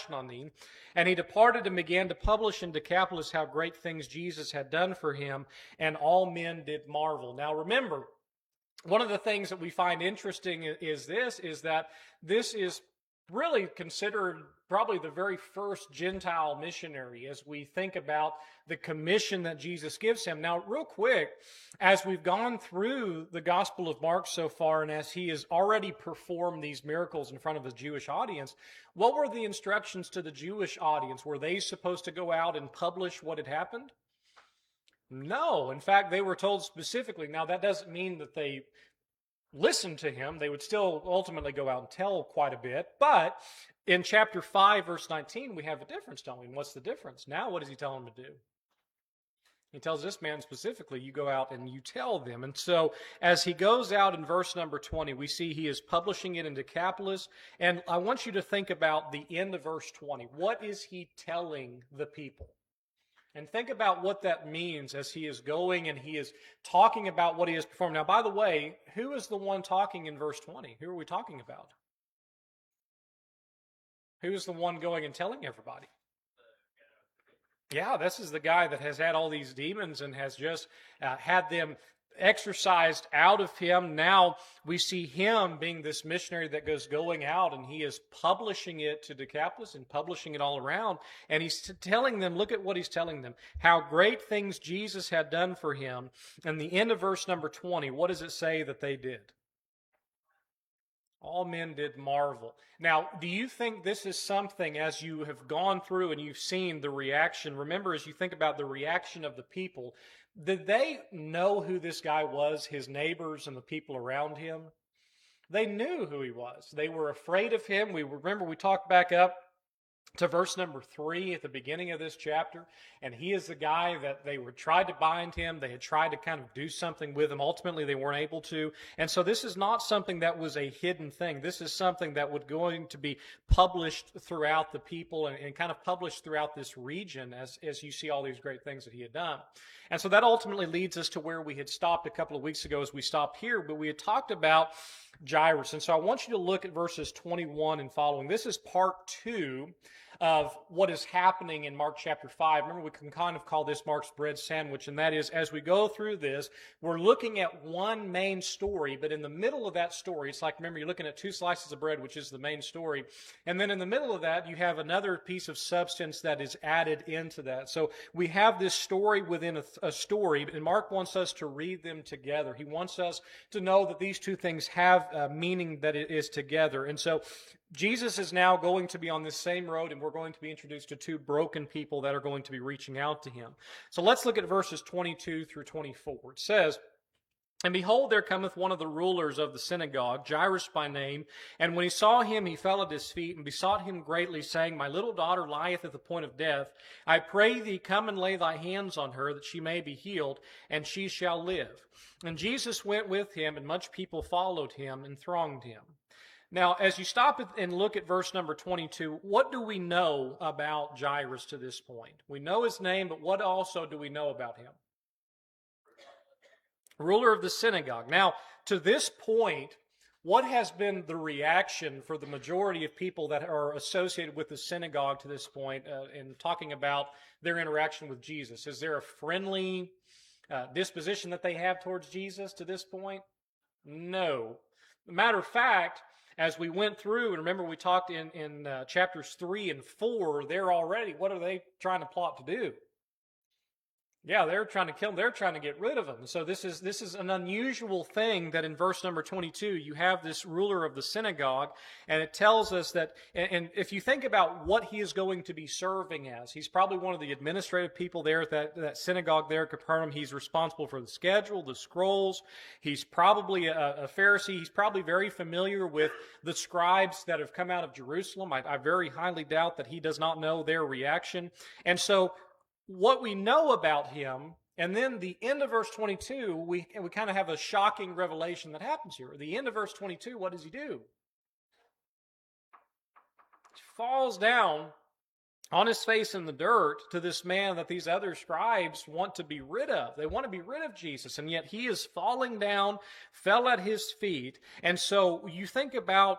compassion on thee. And he departed and began to publish in Decapolis how great things Jesus had done for him, and all men did marvel. Now remember, one of the things that we find interesting is that this is really considered probably the very first Gentile missionary as we think about the commission that Jesus gives him. Now, real quick, as we've gone through the Gospel of Mark so far, and as he has already performed these miracles in front of his Jewish audience, what were the instructions to the Jewish audience? Were they supposed to go out and publish what had happened? No. In fact, they were told specifically. Now, that doesn't mean that they listened to him. They would still ultimately go out and tell quite a bit. But in chapter 5, verse 19, we have a difference, don't we? And what's the difference? Now, what does he tell them to do? He tells this man specifically, you go out and you tell them. And so as he goes out in verse number 20, we see he is publishing it in Decapolis. And I want you to think about the end of verse 20. What is he telling the people? And think about what that means as he is going and he is talking about what he has performed. Now, by the way, who is the one talking in verse 20? Who are we talking about? Who is the one going and telling everybody? Yeah, this is the guy that has had all these demons and has just had them exorcised out of him. Now we see him being this missionary that goes going out, and he is publishing it to Decapolis and publishing it all around. And he's telling them, look at what he's telling them, how great things Jesus had done for him. And the end of verse number 20, what does it say that they did? All men did marvel. Now, do you think this is something, as you have gone through and you've seen the reaction, remember as you think about the reaction of the people, did they know who this guy was, his neighbors and the people around him? They knew who he was. They were afraid of him. We talked back up to verse number 3 at the beginning of this chapter, and he is the guy that they were tried to bind him. They had tried to kind of do something with him. Ultimately, they weren't able to. And so this is not something that was a hidden thing. This is something that was going to be published throughout the people and kind of published throughout this region as you see all these great things that he had done. And so that ultimately leads us to where we had stopped a couple of weeks ago as we stopped here, but we had talked about Jairus. And so I want you to look at verses 21 and following. This is part 2 of what is happening in Mark chapter 5. Remember, we can kind of call this Mark's bread sandwich, and that is, as we go through this, we're looking at one main story, but in the middle of that story, it's like, remember, you're looking at 2 slices of bread, which is the main story, and then in the middle of that, you have another piece of substance that is added into that. So we have this story within a story, and Mark wants us to read them together. He wants us to know that these two things have a meaning that it is together. And so Jesus is now going to be on this same road, and we're going to be introduced to 2 broken people that are going to be reaching out to him. So let's look at verses 22 through 24. It says, "And behold, there cometh one of the rulers of the synagogue, Jairus by name. And when he saw him, he fell at his feet and besought him greatly, saying, My little daughter lieth at the point of death. I pray thee, come and lay thy hands on her, that she may be healed, and she shall live. And Jesus went with him, and much people followed him and thronged him." Now, as you stop and look at verse number 22, what do we know about Jairus to this point? We know his name, but what also do we know about him? Ruler of the synagogue. Now, to this point, what has been the reaction for the majority of people that are associated with the synagogue to this point in talking about their interaction with Jesus? Is there a friendly disposition that they have towards Jesus to this point? No. Matter of fact, as we went through, and remember we talked in chapters 3 and 4, they're already, what are they trying to plot to do? Yeah, they're trying to kill him. They're trying to get rid of him. So this is an unusual thing that in verse number 22, you have this ruler of the synagogue, and it tells us that, and if you think about what he is going to be serving as, he's probably one of the administrative people there at that synagogue there at Capernaum. He's responsible for the schedule, the scrolls. He's probably a Pharisee. He's probably very familiar with the scribes that have come out of Jerusalem. I very highly doubt that he does not know their reaction. And so what we know about him, and then the end of verse 22, we kind of have a shocking revelation that happens here. At the end of verse 22, what does he do? He falls down on his face in the dirt to this man that these other scribes want to be rid of. They want to be rid of Jesus, and yet he is falling down, fell at his feet. And so you think about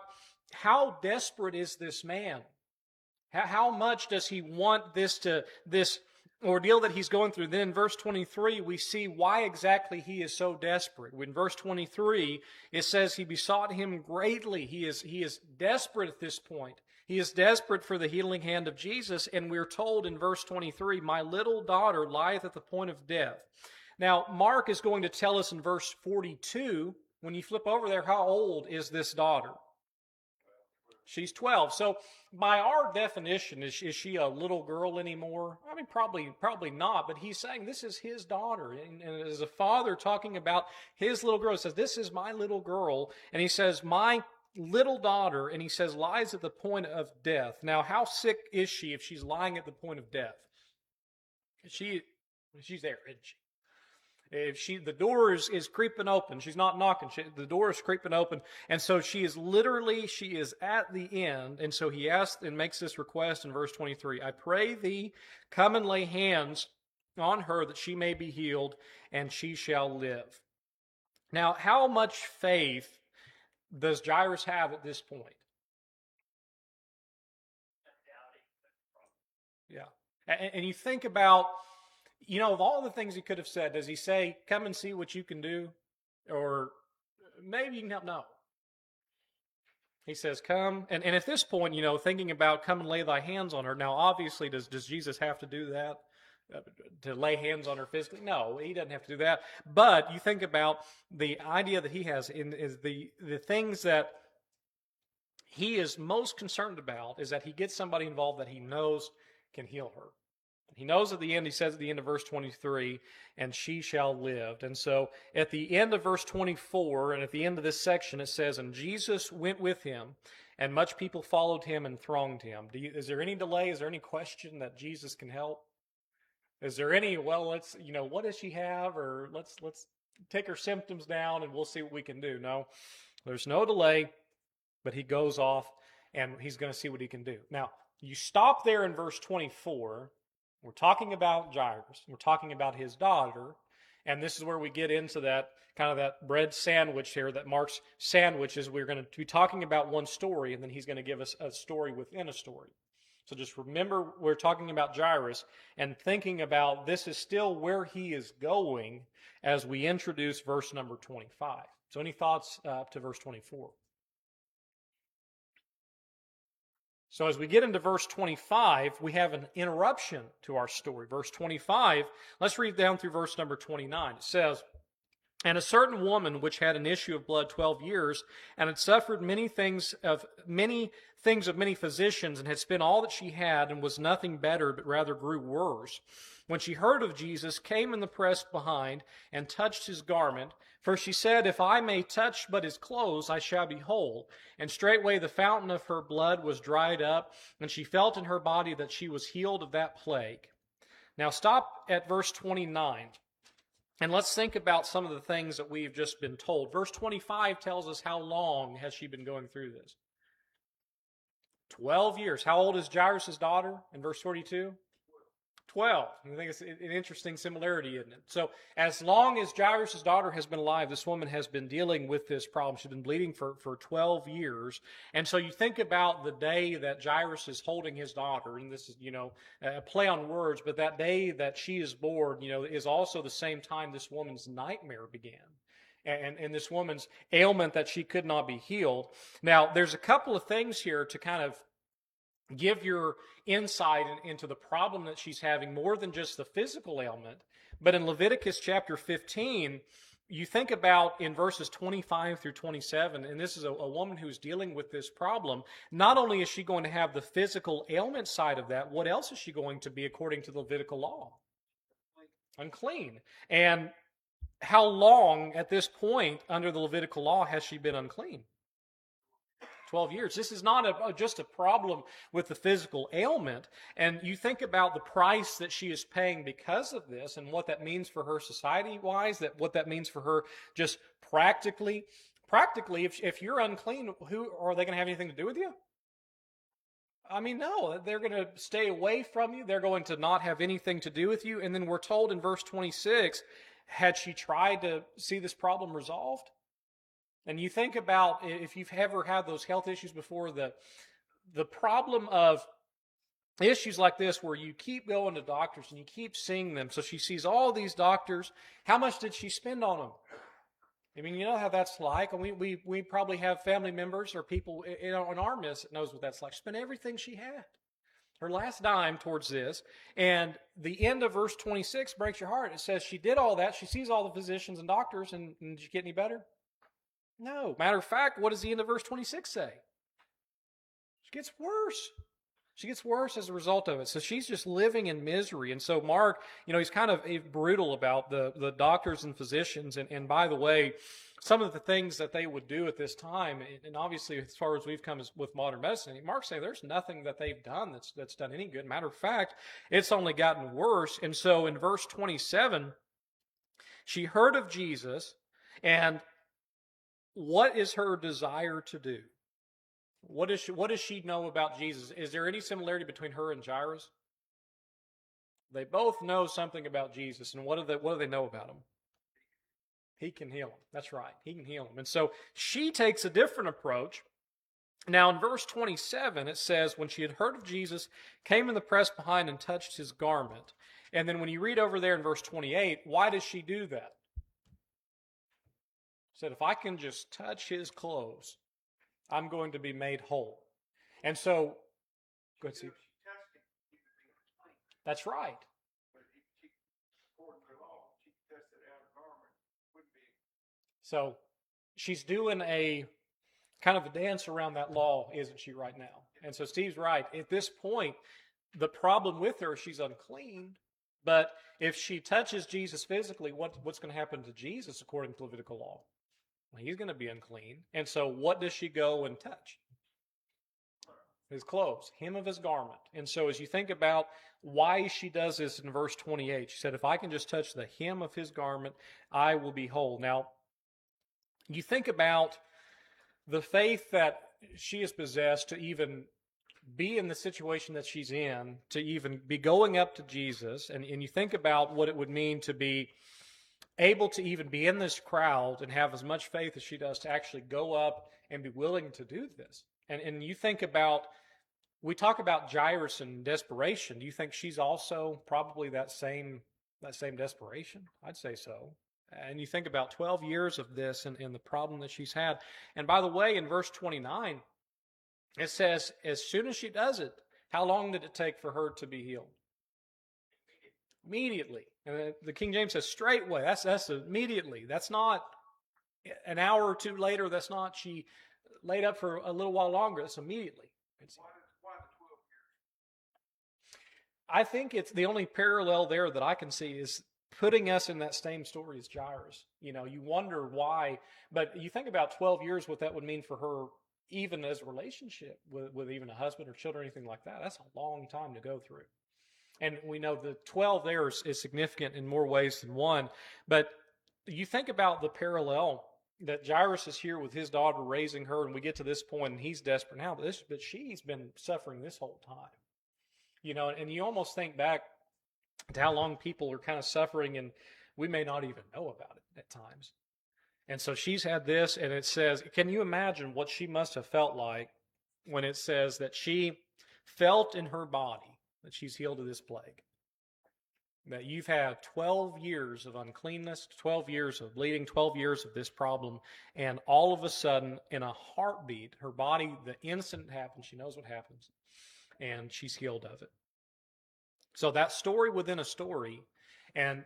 how desperate is this man? How much does he want this ordeal that he's going through? Then in verse 23, we see why exactly he is so desperate. In verse 23, it says he besought him greatly. He is desperate at this point. He is desperate for the healing hand of Jesus, and we're told in verse 23, my little daughter lieth at the point of death. Now, Mark is going to tell us in verse 42, when you flip over there, how old is this daughter? She's 12. So by our definition, is she a little girl anymore? I mean, probably not, but he's saying this is his daughter. And as a father talking about his little girl, he says, this is my little girl. And he says, my little daughter, and he says, lies at the point of death. Now, how sick is she if she's lying at the point of death? She's there, isn't she? If the door is creeping open, she's not knocking, the door is creeping open, and so she is at the end, and so he asks and makes this request in verse 23, I pray thee, come and lay hands on her that she may be healed, and she shall live. Now, how much faith does Jairus have at this point? Yeah. And you think about, of all the things he could have said, does he say, come and see what you can do? Or maybe you can help? No. He says, come. And at this point, thinking about come and lay thy hands on her. Now, obviously, does Jesus have to do that? To lay hands on her physically? No, he doesn't have to do that. But you think about the idea that he has is the things that he is most concerned about is that he gets somebody involved that he knows can heal her. He knows at the end, he says at the end of verse 23, and she shall live. And so at the end of verse 24, and at the end of this section, it says, and Jesus went with him, and much people followed him and thronged him. Is there any delay? Is there any question that Jesus can help? Is there any, let's, what does she have? Or let's take her symptoms down and we'll see what we can do. No, there's no delay, but he goes off and he's going to see what he can do. Now, you stop there in verse 24. We're talking about Jairus. We're talking about his daughter. And this is where we get into that kind of that bread sandwich here, that Mark's sandwich is we're going to be talking about one story, and then he's going to give us a story within a story. So just remember, we're talking about Jairus and thinking about this is still where he is going as we introduce verse number 25. So any thoughts up to verse 24? So as we get into verse 25, we have an interruption to our story. Verse 25, let's read down through verse number 29. It says, and a certain woman which had an issue of blood 12 years, and had suffered many things of many physicians, and had spent all that she had, and was nothing better, but rather grew worse, when she heard of Jesus, came in the press behind, and touched his garment. For she said, if I may touch but his clothes, I shall be whole. And straightway the fountain of her blood was dried up, and she felt in her body that she was healed of that plague. Now stop at verse 29. And let's think about some of the things that we've just been told. Verse 25 tells us how long has she been going through this. 12 years. How old is Jairus' daughter in verse 42? 12. I think it's an interesting similarity, isn't it? So as long as Jairus' daughter has been alive, this woman has been dealing with this problem. She's been bleeding for 12 years. And so you think about the day that Jairus is holding his daughter, and this is, a play on words, but that day that she is born, is also the same time this woman's nightmare began. And this woman's ailment that she could not be healed. Now, there's a couple of things here to kind of give your insight into the problem that she's having, more than just the physical ailment. But in Leviticus chapter 15, you think about in verses 25 through 27, and this is a woman who's dealing with this problem. Not only is she going to have the physical ailment side of that, what else is she going to be according to the Levitical law? Unclean. And how long at this point under the Levitical law has she been unclean? 12 years. This is not just a problem with the physical ailment. And you think about the price that she is paying because of this and what that means for her society-wise, what that means for her just practically. Practically, if you're unclean, who are they going to have anything to do with you? I mean, no, they're going to stay away from you. They're going to not have anything to do with you. And then we're told in verse 26, had she tried to see this problem resolved? And you think about if you've ever had those health issues before, the problem of issues like this where you keep going to doctors and you keep seeing them. So she sees all these doctors. How much did she spend on them? I mean, you know how that's like. And we probably have family members or people in our midst that knows what that's like. She spent everything she had, her last dime towards this. And the end of verse 26 breaks your heart. It says she did all that. She sees all the physicians and doctors, and did she get any better? No. Matter of fact, what does the end of verse 26 say? She gets worse. She gets worse as a result of it. So she's just living in misery. And so Mark, he's kind of brutal about the doctors and physicians. And by the way, some of the things that they would do at this time, and obviously as far as we've come with modern medicine, Mark's saying there's nothing that they've done that's done any good. Matter of fact, it's only gotten worse. And so in verse 27, she heard of Jesus, and what is her desire to do? What does she know about Jesus? Is there any similarity between her and Jairus? They both know something about Jesus, and what do they know about him? He can heal them. That's right. He can heal them. And so she takes a different approach. Now in verse 27, it says, when she had heard of Jesus, came in the press behind and touched his garment. And then when you read over there in verse 28, why does she do that? She said, if I can just touch his clothes, I'm going to be made whole. And so, go ahead, Steve. That's right. So she's doing a kind of a dance around that law, isn't she, right now? And so Steve's right. At this point, the problem with her, she's unclean. But if she touches Jesus physically, what's going to happen to Jesus according to Levitical law? Well, he's going to be unclean. And so what does she go and touch? His clothes, hem of his garment. And so as you think about why she does this in verse 28, she said, if I can just touch the hem of his garment, I will be whole. Now, you think about the faith that she is possessed to even be in the situation that she's in, to even be going up to Jesus, and you think about what it would mean to be able to even be in this crowd and have as much faith as she does to actually go up and be willing to do this. And you think about, we talk about Jairus and desperation. Do you think she's also probably that same desperation? I'd say so. And you think about 12 years of this and the problem that she's had. And by the way, in verse 29, it says, as soon as she does it, how long did it take for her to be healed? Immediately. And the King James says straightway. That's immediately. That's not an hour or two later. That's not she laid up for a little while longer. That's immediately. Why the 12 years? I think it's the only parallel there that I can see is putting us in that same story as Jairus. You wonder why, but you think about 12 years, what that would mean for her, even as a relationship with even a husband or children or anything like that. That's a long time to go through. And we know the 12 there is significant in more ways than one. But you think about the parallel that Jairus is here with his daughter raising her, and we get to this point, and he's desperate now. But she's been suffering this whole time. And you almost think back to how long people are kind of suffering, and we may not even know about it at times. And so she's had this, and it says, can you imagine what she must have felt like when it says that she felt in her body that she's healed of this plague? That you've had 12 years of uncleanness, 12 years of bleeding, 12 years of this problem, and all of a sudden, in a heartbeat, her body, the instant it happens, she knows what happens, and she's healed of it. So that story within a story, and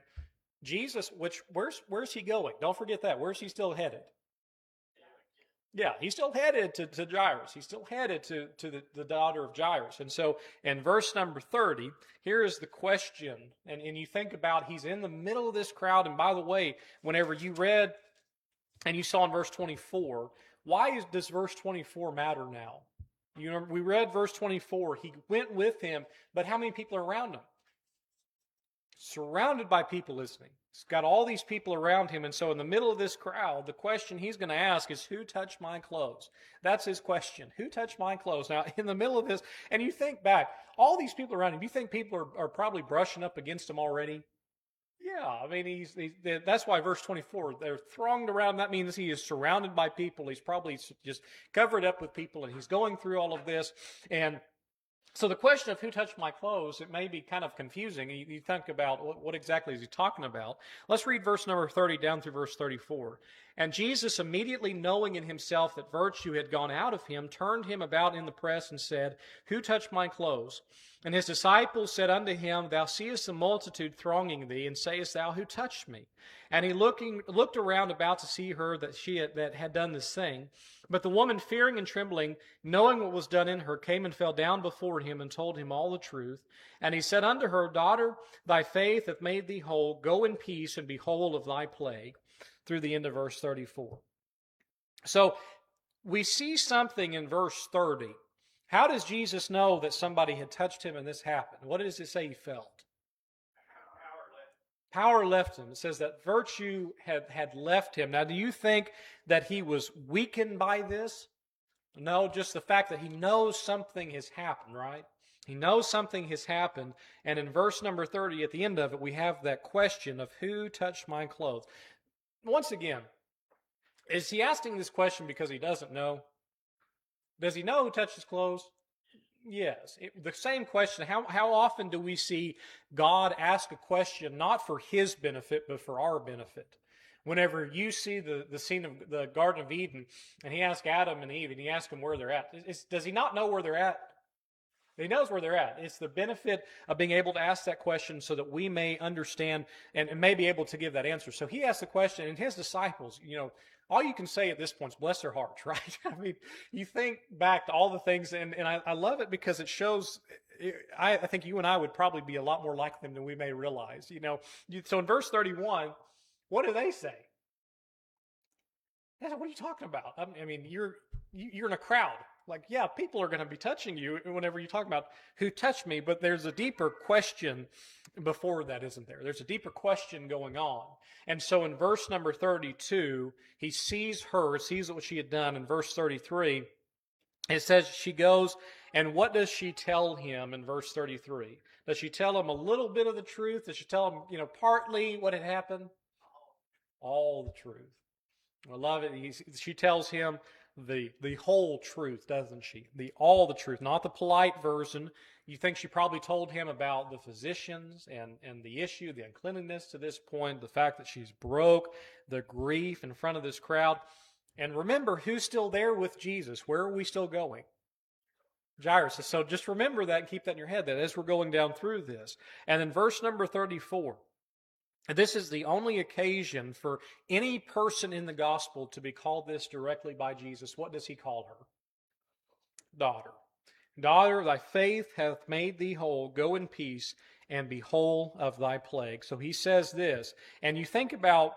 Jesus, where's he going? Don't forget that. Where's he still headed? Yeah, he's still headed to Jairus. He's still headed to the daughter of Jairus. And so in verse number 30, here is the question. And you think about, he's in the middle of this crowd. And by the way, whenever you read and you saw in verse 24, does verse 24 matter now? We read verse 24. He went with him, but how many people are around him? Surrounded by people listening. He's got all these people around him, and so in the middle of this crowd, the question he's going to ask is, who touched my clothes? That's his question. Who touched my clothes? Now, in the middle of this, and you think back, all these people around him, do you think people are probably brushing up against him already? Yeah, I mean, that's why verse 24, they're thronged around. That means he is surrounded by people. He's probably just covered up with people, and he's going through all of this, and So the question of who touched my clothes, it may be kind of confusing. You think about what exactly is he talking about. Let's read verse number 30 down through verse 34. And Jesus, immediately knowing in himself that virtue had gone out of him, turned him about in the press and said, Who touched my clothes? And his disciples said unto him, Thou seest the multitude thronging thee, and sayest thou, Who touched me? And he looked around about to see her that had done this thing. But the woman, fearing and trembling, knowing what was done in her, came and fell down before him and told him all the truth. And he said unto her, Daughter, thy faith hath made thee whole. Go in peace and be whole of thy plague. Through the end of verse 34. So we see something in verse 30. How does Jesus know that somebody had touched him and this happened? What does it say he felt? Power left him. It says that virtue had left him. Now, do you think that he was weakened by this? No, just the fact that he knows something has happened, right? He knows something has happened. And in verse number 30, at the end of it, we have that question of who touched my clothes? Once again, is he asking this question because he doesn't know? Does he know who touched his clothes? Yes. The same question, how often do we see God ask a question not for his benefit, but for our benefit? Whenever you see the scene of the Garden of Eden, and he asked Adam and Eve, and he asked them where they're at, does he not know where they're at? He knows where they're at. It's the benefit of being able to ask that question so that we may understand and may be able to give that answer. So he asked the question, and his disciples, all you can say at this point is bless their hearts, right? I mean, you think back to all the things, and I love it because it shows, I think you and I would probably be a lot more like them than we may realize. So in verse 31, what do they say? They say, what are you talking about? I mean, you're in a crowd. Like, yeah, people are going to be touching you whenever you talk about who touched me, but there's a deeper question before that, isn't there? There's a deeper question going on. And so in verse number 32, he sees what she had done. In verse 33, it says she goes, and what does she tell him in verse 33? Does she tell him a little bit of the truth? Does she tell him, partly what had happened? All the truth. I love it. She tells him the whole truth, doesn't she? All the truth, not the polite version. You think she probably told him about the physicians and the issue, the uncleanness to this point, the fact that she's broke, the grief in front of this crowd. And remember, who's still there with Jesus? Where are we still going? Jairus. So just remember that and keep that in your head, that as we're going down through this. And in verse number 34, this is the only occasion for any person in the gospel to be called this directly by Jesus. What does he call her? Daughter. Daughter, thy faith hath made thee whole. Go in peace and be whole of thy plague. So he says this, and you think about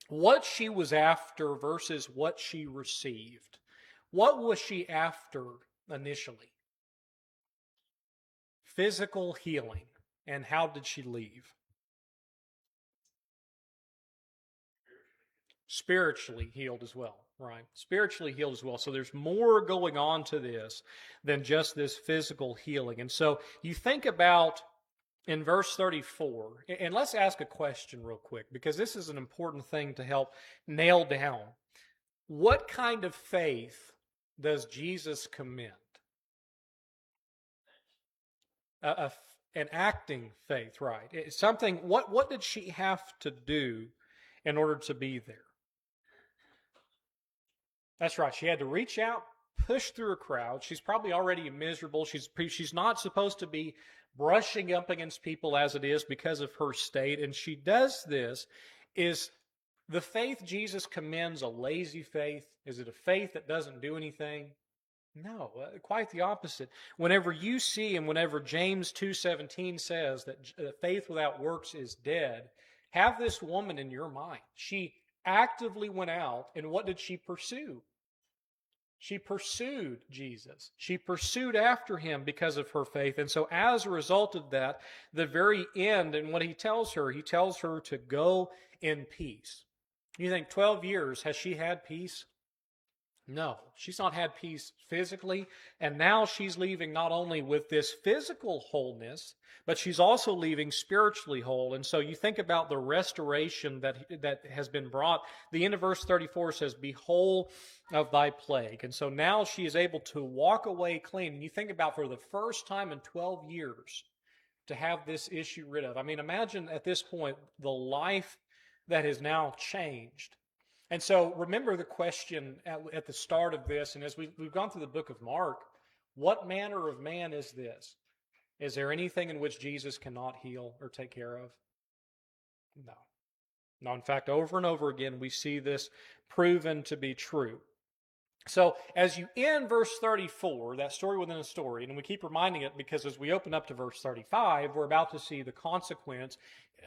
what she was after versus what she received. What was she after initially? Physical healing. And how did she leave? Spiritually healed as well, right? Spiritually healed as well. So there's more going on to this than just this physical healing. And so you think about in verse 34, and let's ask a question real quick, because this is an important thing to help nail down. What kind of faith does Jesus commend? An acting faith, right? It's something, what did she have to do in order to be there? That's right. She had to reach out, push through a crowd. She's probably already miserable. She's not supposed to be brushing up against people as it is because of her state. And she does this. Is the faith Jesus commends a lazy faith? Is it a faith that doesn't do anything? No, quite the opposite. Whenever you see, and whenever James 2:17 says that faith without works is dead, have this woman in your mind. She actively went out, and what did she pursue? She pursued Jesus. She pursued after him because of her faith. And so as a result of that, the very end, and what he tells her to go in peace. You think 12 years, has she had peace? No, she's not had peace physically. And now she's leaving not only with this physical wholeness, but she's also leaving spiritually whole. And so you think about the restoration that has been brought. The end of verse 34 says, "Be whole of thy plague." And so now she is able to walk away clean. And you think about for the first time in 12 years to have this issue rid of. I mean, imagine at this point the life that has now changed. And so remember the question at the start of this, and as we've gone through the book of Mark, what manner of man is this? Is there anything in which Jesus cannot heal or take care of? No. No, in fact, over and over again, we see this proven to be true. So as you end verse 34, that story within a story, and we keep reminding it because as we open up to verse 35, we're about to see the consequence.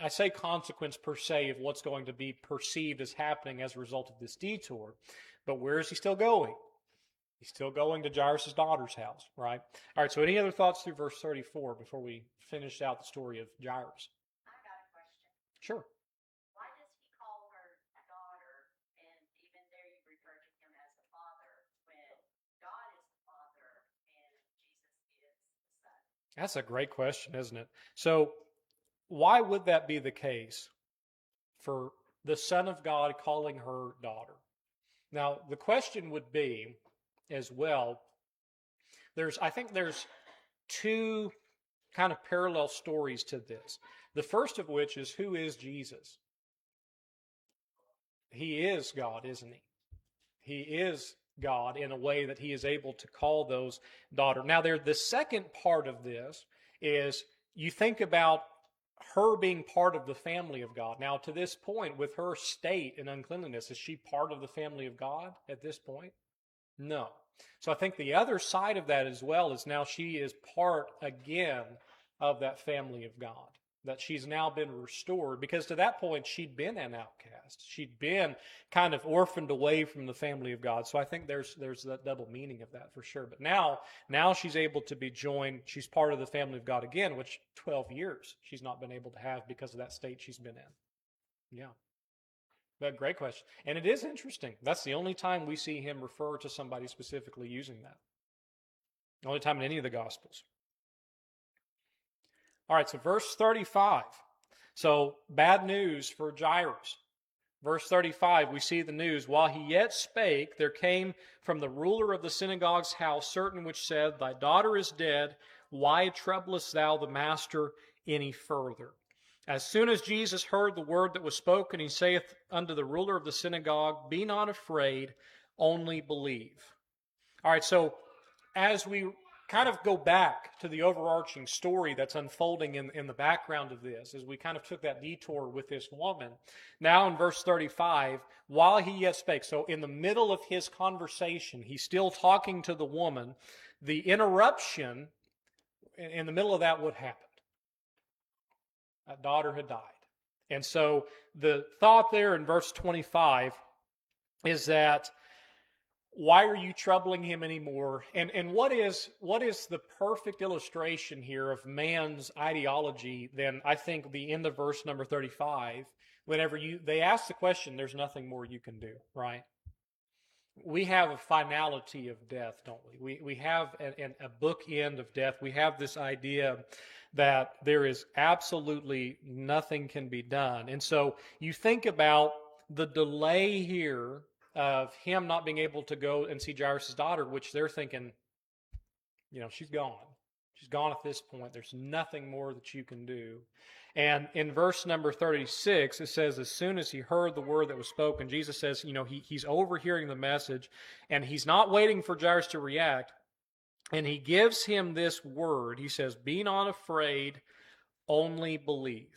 I say consequence per se of what's going to be perceived as happening as a result of this detour. But where is he still going? He's still going to Jairus' daughter's house, right? All right, so any other thoughts through verse 34 before we finish out the story of Jairus? I got a question. Sure. Why does he call her daughter, and even there you refer to him as the father, when God is the father and Jesus is the son? That's a great question, isn't it? So why would that be the case for the Son of God calling her daughter? Now, the question would be as well, I think there's two kind of parallel stories to this. The first of which is, who is Jesus? He is God, isn't he? He is God in a way that he is able to call those daughter. Now, the second part of this is you think about her being part of the family of God. Now, to this point, with her state and uncleanliness, is she part of the family of God at this point? No. So I think the other side of that as well is now she is part again of that family of God, that she's now been restored, because to that point she'd been an outcast. She'd been kind of orphaned away from the family of God. So I think there's that double meaning of that for sure. But now she's able to be joined. She's part of the family of God again, which 12 years she's not been able to have because of that state she's been in. Yeah. But great question. And it is interesting. That's the only time we see him refer to somebody specifically using that. The only time in any of the Gospels. All right, so verse 35. So bad news for Jairus. Verse 35, we see the news. While he yet spake, there came from the ruler of the synagogue's house certain which said, Thy daughter is dead. Why troublest thou the master any further? As soon as Jesus heard the word that was spoken, he saith unto the ruler of the synagogue, Be not afraid, only believe. All right, so as we kind of go back to the overarching story that's unfolding in the background of this, as we kind of took that detour with this woman, now in verse 35, while he yet spake, so in the middle of his conversation, he's still talking to the woman, the interruption in the middle of that would happen. That daughter had died. And so the thought there in verse 25 is that, why are you troubling him anymore? And what is the perfect illustration here of man's ideology than, I think, the end of verse number 35, whenever they ask the question, there's nothing more you can do, right? We have a finality of death, don't we? We have a bookend of death. We have this idea that there is absolutely nothing can be done. And so you think about the delay here of him not being able to go and see Jairus' daughter, which they're thinking, she's gone. She's gone at this point. There's nothing more that you can do. And in verse number 36, it says, as soon as he heard the word that was spoken, Jesus says, he's overhearing the message, and he's not waiting for Jairus to react. And he gives him this word. He says, Be not afraid, only believe.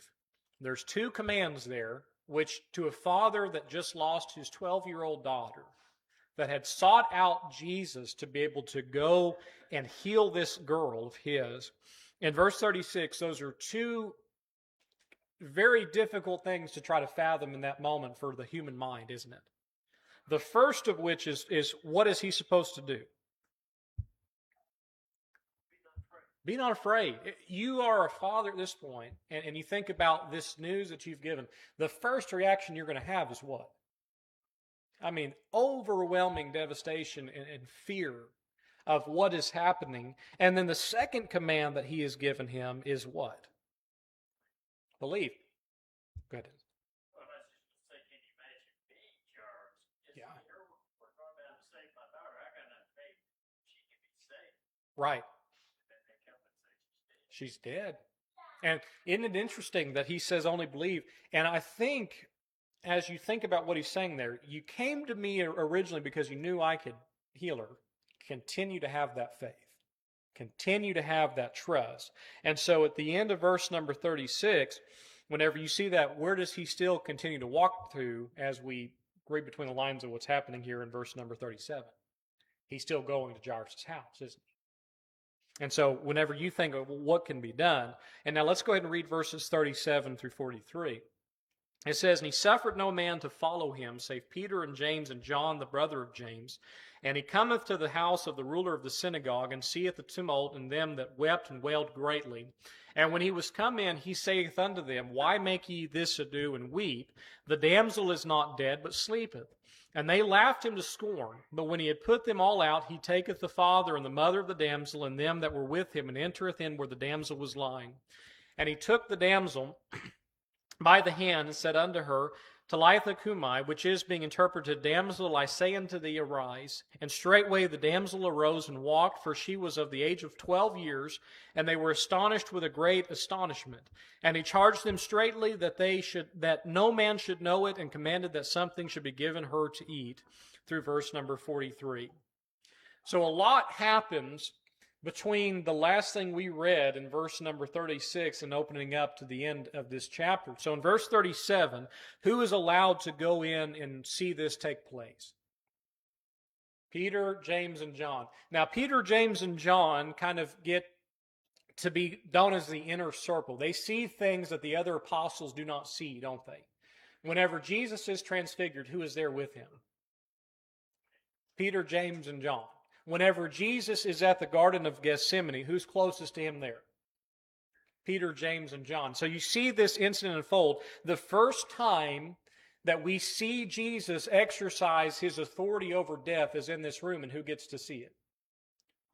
There's two commands there, which to a father that just lost his 12-year-old daughter, that had sought out Jesus to be able to go and heal this girl of his. In verse 36, those are two very difficult things to try to fathom in that moment for the human mind, isn't it? The first of which is what is he supposed to do? Be not afraid. You are a father at this point, and you think about this news that you've given. The first reaction you're going to have is what? I mean, overwhelming devastation and fear of what is happening. And then the second command that he has given him is what? Believe. Go ahead. Well, I was just going to say, can you imagine being charged? Just, Yeah. Here, we're going down to save my daughter. I got enough faith she can be saved. Right. And then they come and say she's dead. She's dead. And isn't it interesting that he says only believe? And I think as you think about what he's saying there, you came to me originally because you knew I could heal her. Continue to have that faith. Continue to have that trust. And so at the end of verse number 36, whenever you see that, where does he still continue to walk through as we read between the lines of what's happening here in verse number 37? He's still going to Jairus' house, isn't he? And so whenever you think of what can be done, and now let's go ahead and read verses 37 through 43. It says, "And he suffered no man to follow him, save Peter and James and John, the brother of James. And he cometh to the house of the ruler of the synagogue, and seeth the tumult, and them that wept and wailed greatly. And when he was come in, he saith unto them, Why make ye this ado and weep? The damsel is not dead, but sleepeth. And they laughed him to scorn. But when he had put them all out, he taketh the father and the mother of the damsel, and them that were with him, and entereth in where the damsel was lying. And he took the damsel by the hand, and said unto her, Talitha cumi, which is, being interpreted, Damsel, I say unto thee, arise. And straightway the damsel arose and walked, for she was of the age of 12 years, and they were astonished with a great astonishment. And he charged them straitly that no man should know it, and commanded that something should be given her to eat, through verse number 43. So a lot happens between the last thing we read in verse number 36 and opening up to the end of this chapter. So in verse 37, who is allowed to go in and see this take place? Peter, James, and John. Now, Peter, James, and John kind of get to be known as the inner circle. They see things that the other apostles do not see, don't they? Whenever Jesus is transfigured, who is there with him? Peter, James, and John. Whenever Jesus is at the Garden of Gethsemane, who's closest to him there? Peter, James, and John. So you see this incident unfold. The first time that we see Jesus exercise his authority over death is in this room, and who gets to see it?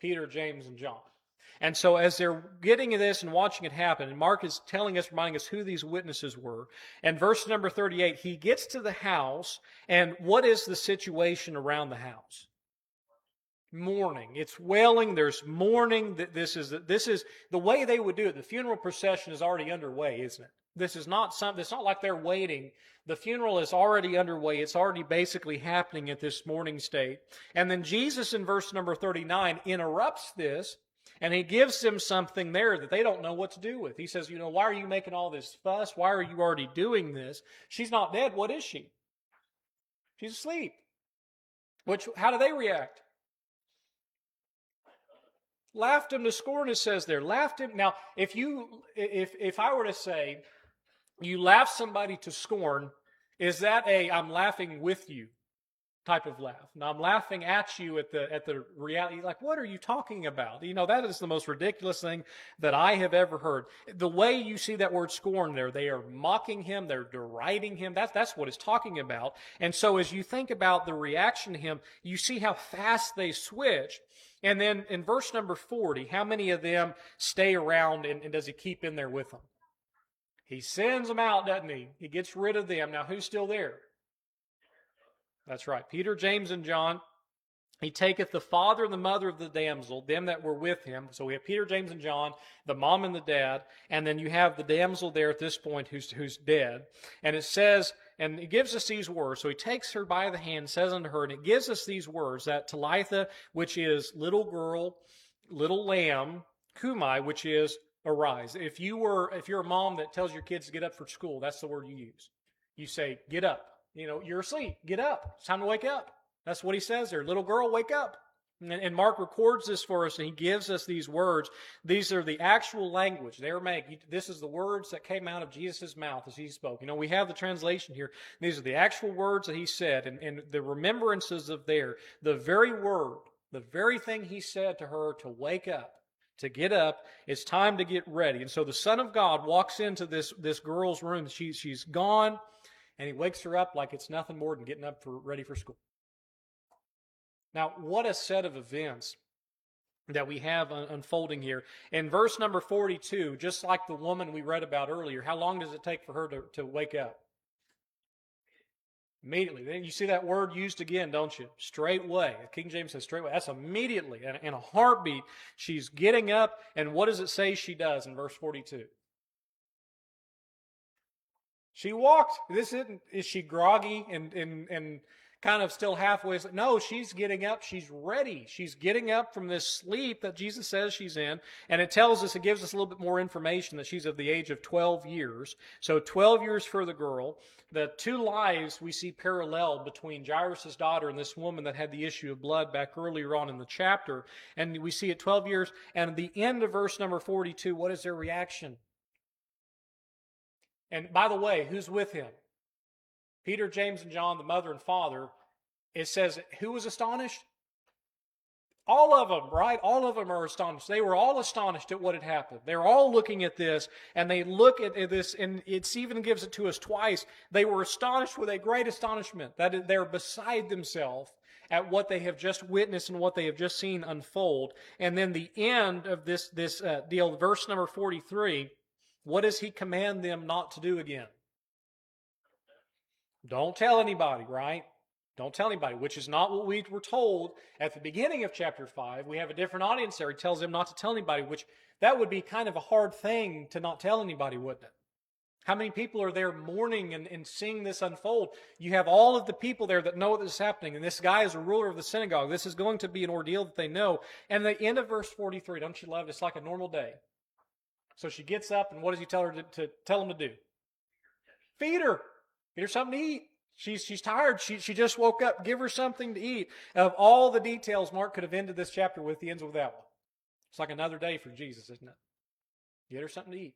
Peter, James, and John. And so as they're getting this and watching it happen, and Mark is telling us, reminding us who these witnesses were, and verse number 38, he gets to the house, and what is the situation around the house? Mourning. It's wailing. There's mourning. This is the way they would do it. The funeral procession is already underway, isn't it? This is not something. It's not like they're waiting. The funeral is already underway. It's already basically happening at this mourning state. And then Jesus in verse number 39 interrupts this, and he gives them something there that they don't know what to do with. He says, why are you making all this fuss? Why are you already doing this? She's not dead. What is she? She's asleep. How do they react? Laughed him to scorn, it says there. Laughed him. Now, if I were to say, you laugh somebody to scorn, is that I'm laughing with you type of laugh? Now, I'm laughing at you at the reality. Like, what are you talking about? That is the most ridiculous thing that I have ever heard. The way you see that word scorn there, they are mocking him, they're deriding him. That's what it's talking about. And so as you think about the reaction to him, you see how fast they switch. And then in verse number 40, how many of them stay around and does he keep in there with them? He sends them out, doesn't he? He gets rid of them. Now, who's still there? That's right. Peter, James, and John. He taketh the father and the mother of the damsel, them that were with him. So we have Peter, James, and John, the mom and the dad. And then you have the damsel there at this point who's dead. And it says, and it gives us these words. So he takes her by the hand, says unto her, and it gives us these words, that Talitha, which is little girl, little lamb, cumi, which is arise. If you're a mom that tells your kids to get up for school, that's the word you use. You say, get up. You're asleep. Get up. It's time to wake up. That's what he says there. Little girl, wake up. And Mark records this for us, and he gives us these words. These are the actual language. This is the words that came out of Jesus' mouth as he spoke. We have the translation here. These are the actual words that he said, and the remembrances of the very word, the very thing he said to her to wake up, to get up. It's time to get ready. And so the Son of God walks into this girl's room. She's gone. and he wakes her up like it's nothing more than getting up ready for school. Now, what a set of events that we have unfolding here. In verse number 42, just like the woman we read about earlier, how long does it take for her to wake up? Immediately. Then you see that word used again, don't you? Straightway. King James says straightway. That's immediately. In a heartbeat, she's getting up, and what does it say she does in verse 42? She walked. Is she groggy and kind of still halfway? No, she's getting up. She's ready. She's getting up from this sleep that Jesus says she's in. And it gives us a little bit more information that she's of the age of 12 years. So 12 years for the girl. The two lives we see parallel between Jairus' daughter and this woman that had the issue of blood back earlier on in the chapter. And we see at 12 years. And at the end of verse number 42, what is their reaction? And by the way, who's with him? Peter, James, and John, the mother and father. It says, who was astonished? All of them, right? All of them are astonished. They were all astonished at what had happened. They're all looking at this, and they look at this, and it even gives it to us twice. They were astonished with a great astonishment, that they're beside themselves at what they have just witnessed and what they have just seen unfold. And then the end of this deal, verse number 43, what does he command them not to do again? Don't tell anybody, right? Don't tell anybody, which is not what we were told at the beginning of chapter 5. We have a different audience there. He tells them not to tell anybody, which that would be kind of a hard thing to not tell anybody, wouldn't it? How many people are there mourning and seeing this unfold? You have all of the people there that know this is happening, and this guy is a ruler of the synagogue. This is going to be an ordeal that they know. And the end of verse 43, don't you love it? It's like a normal day. So she gets up, and what does he tell her to tell him to do? Feed her. Get her something to eat. She's tired. She just woke up. Give her something to eat. Of all the details Mark could have ended this chapter with, he ends with that one. It's like another day for Jesus, isn't it? Get her something to eat.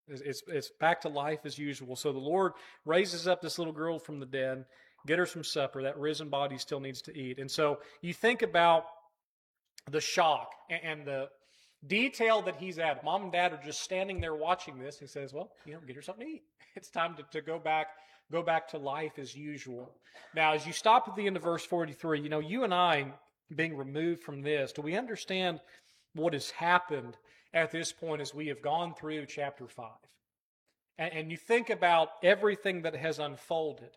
It's back to life as usual. So the Lord raises up this little girl from the dead. Get her some supper. That risen body still needs to eat. And so you think about the shock and the detail that he's at. Mom and Dad are just standing there watching this. He says, well, get her something to eat. It's time to go back to life as usual. Now, as you stop at the end of verse 43, you and I being removed from this, do we understand what has happened at this point as we have gone through chapter 5? And you think about everything that has unfolded.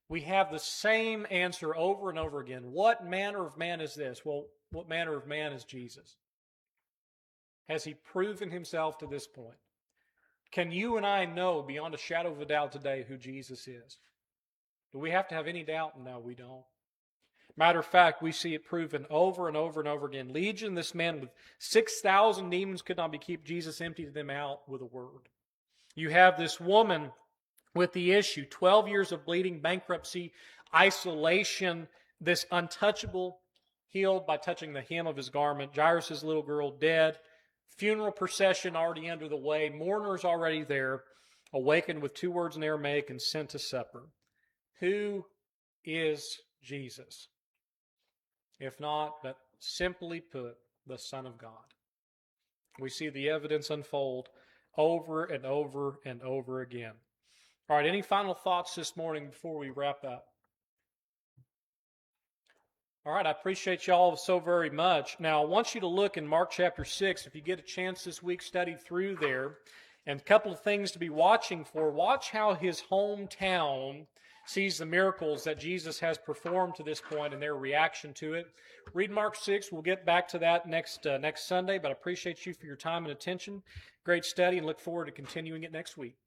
We have the same answer over and over again. What manner of man is this? Well, what manner of man is Jesus? Has he proven himself to this point? Can you and I know beyond a shadow of a doubt today who Jesus is? Do we have to have any doubt? No, we don't. Matter of fact, we see it proven over and over and over again. Legion, this man with 6,000 demons could not be kept. Jesus emptied them out with a word. You have this woman with the issue, 12 years of bleeding, bankruptcy, isolation, this untouchable, healed by touching the hem of his garment. Jairus' little girl dead. Funeral procession already under the way. Mourners already there. Awakened with 2 words in Aramaic and sent to supper. Who is Jesus? If not, but simply put, the Son of God. We see the evidence unfold over and over and over again. All right, any final thoughts this morning before we wrap up? All right, I appreciate y'all so very much. Now, I want you to look in Mark chapter 6. If you get a chance this week, study through there. And a couple of things to be watching for. Watch how his hometown sees the miracles that Jesus has performed to this point and their reaction to it. Read Mark 6. We'll get back to that next Sunday, but I appreciate you for your time and attention. Great study, and look forward to continuing it next week.